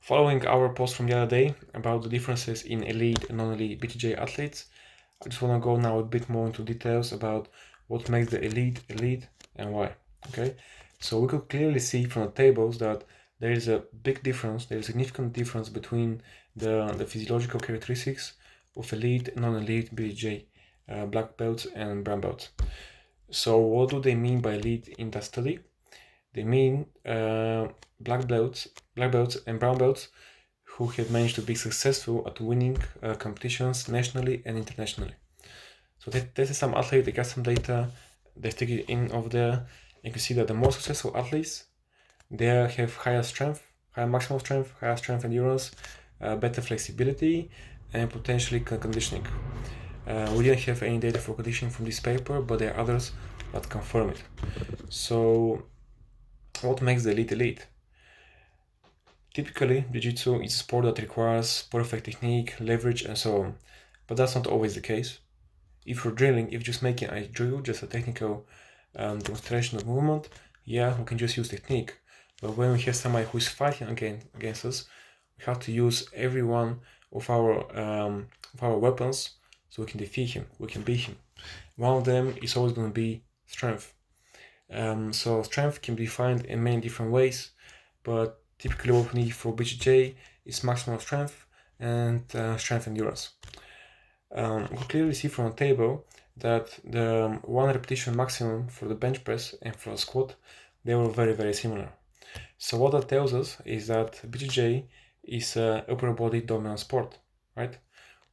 Following our post from the other day about the differences in elite and non-elite BJJ athletes, I just want to go now a bit more into details about what makes the elite elite and why. Okay, so we could clearly see from the tables that there is a big difference, there is a significant difference between the physiological characteristics of elite and non-elite BJJ black belts and brown belts. So what do they mean by elite in that study? They mean black belts and brown belts who have managed to be successful at winning competitions nationally and internationally. So this is some athlete, they got some data, they stick it in over there. You can see that the more successful athletes, they have higher strength, higher maximum strength, higher strength endurance, better flexibility, and potentially conditioning. We didn't have any data for conditioning from this paper, but there are others that confirm it. So what makes the elite elite? Typically, Jiu-Jitsu is a sport that requires perfect technique, leverage, and so on. But that's not always the case. If you're drilling, if just making a drill, just a technical demonstration of movement, yeah, we can just use technique. But when we have somebody who is fighting against us, we have to use every one of our weapons so we can defeat him, we can beat him. One of them is always going to be strength. So strength can be defined in many different ways, but typically what we need for BJJ is maximum strength and strength endurance. We clearly see from the table that the one repetition maximum for the bench press and for the squat, they were very, very similar. So what that tells us is that BJJ is an upper body dominant sport, right?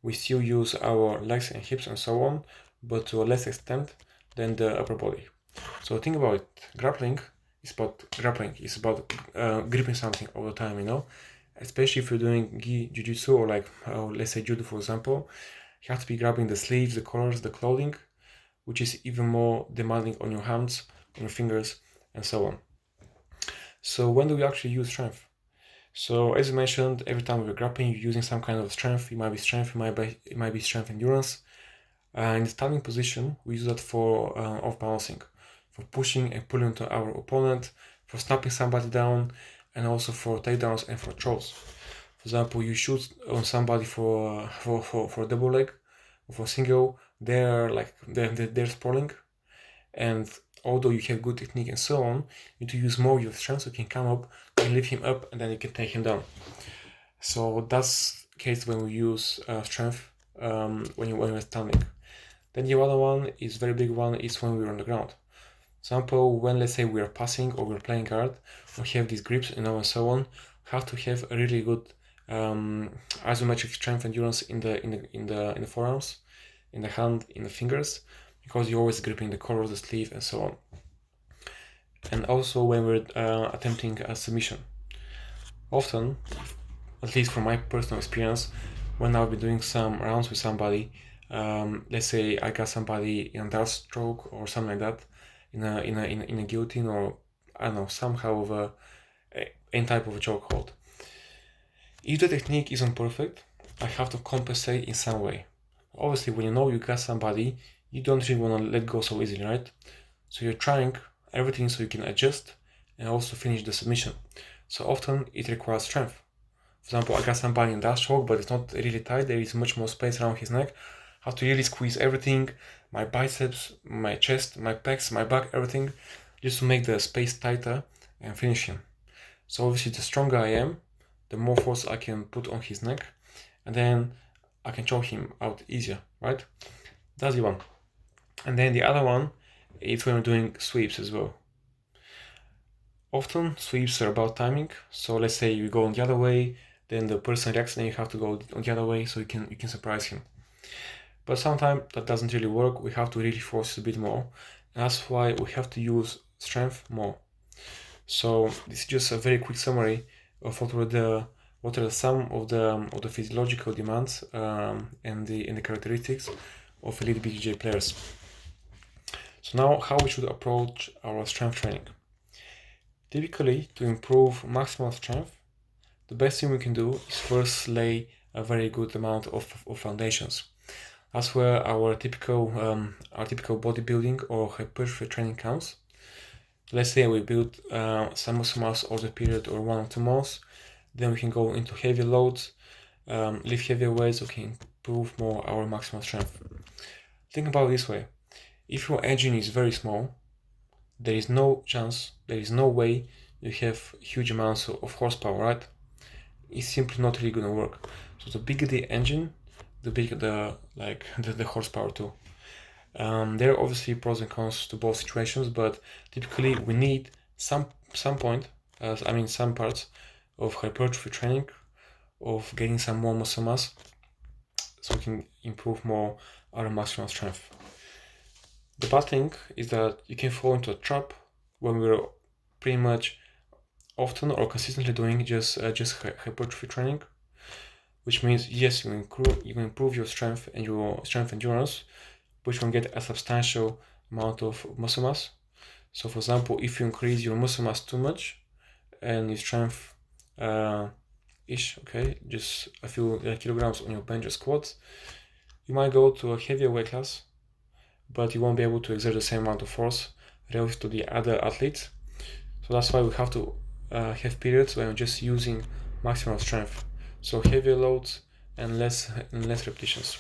We still use our legs and hips and so on, but to a less extent than the upper body. So think about it. Grappling is about gripping something all the time, you know? Especially if you're doing gi jiu-jitsu or like, let's say judo, for example, you have to be grabbing the sleeves, the collars, the clothing, which is even more demanding on your hands, on your fingers, and so on. So when do we actually use strength? So as you mentioned, every time we're grappling, you're using some kind of strength. It might be strength, it might be strength endurance. In the standing position, we use that for off balancing, for pushing and pulling to our opponent, for snapping somebody down, and also for takedowns and for throws. For example, you shoot on somebody for a double leg, or for single, they're sprawling, and although you have good technique and so on, you need to use more of your strength so you can come up, you lift him up, and then you can take him down. So that's the case when we use strength when we're standing. Then the other one is very big one is when we're on the ground. For example, when let's say we're passing or we're playing guard, we have these grips, you know, and so on. Have to have a really good isometric strength endurance in the forearms, in the hand, in the fingers, because you're always gripping the collar of the sleeve and so on. And also when we're attempting a submission. Often, at least from my personal experience, when I'll be doing some rounds with somebody, let's say I got somebody in a dart stroke or something like that, in a guillotine, or I don't know, somehow of any type of a chokehold. If the technique isn't perfect, I have to compensate in some way. Obviously, when you know you got somebody, you don't really want to let go so easily, right? So you're trying everything so you can adjust and also finish the submission. So often it requires strength. For example, I got somebody in that choke, but it's not really tight. There is much more space around his neck. I have to really squeeze everything, my biceps, my chest, my pecs, my back, everything, just to make the space tighter and finish him. So obviously, the stronger I am, the more force I can put on his neck, and then I can choke him out easier, right? That's the one. And then the other one is when we're doing sweeps as well. Often sweeps are about timing. So let's say you go on the other way, then the person reacts, and you have to go on the other way so you can surprise him. But sometimes that doesn't really work. We have to really force a bit more. And that's why we have to use strength more. So this is just a very quick summary of what are some of the physiological demands and the characteristics of elite BJJ players. So now how we should approach our strength training. Typically, to improve maximal strength, the best thing we can do is first lay a very good amount of foundations. That's where our typical bodybuilding or hypertrophy training counts. Let's say we build some muscle mass over the period or 1 or 2 months. Then we can go into heavy loads, lift heavier weights, we can improve more our maximum strength. Think about it this way. If your engine is very small, there is no chance, there is no way you have huge amounts of horsepower, right? It's simply not really gonna work. So the bigger the engine, the bigger the horsepower too. There are obviously pros and cons to both situations, but typically we need some parts of hypertrophy training, of getting some more muscle mass, so we can improve more our maximum strength. The bad thing is that you can fall into a trap when we're pretty much often or consistently doing just hypertrophy training, which means yes, you improve your strength and your strength endurance, but you won't get a substantial amount of muscle mass. So for example, if you increase your muscle mass too much and your strength just a few kilograms on your bench or squats, you might go to a heavier weight class, but you won't be able to exert the same amount of force relative to the other athletes. So that's why we have to have periods when we're just using maximum strength, so heavier loads and less repetitions.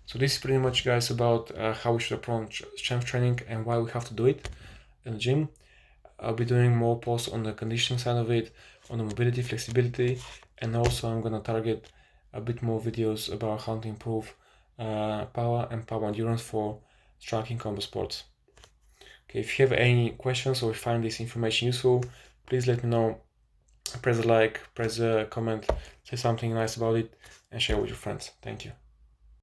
So this is pretty much, guys, about how we should approach strength training and why we have to do it in the gym. I'll be doing more posts on the conditioning side of it, on the mobility, flexibility, and also I'm gonna target a bit more videos about how to improve power and power endurance for striking combo sports. Okay, if you have any questions or find this information useful, please let me know. Press a like, press a comment, say something nice about it, and share with your friends. Thank you.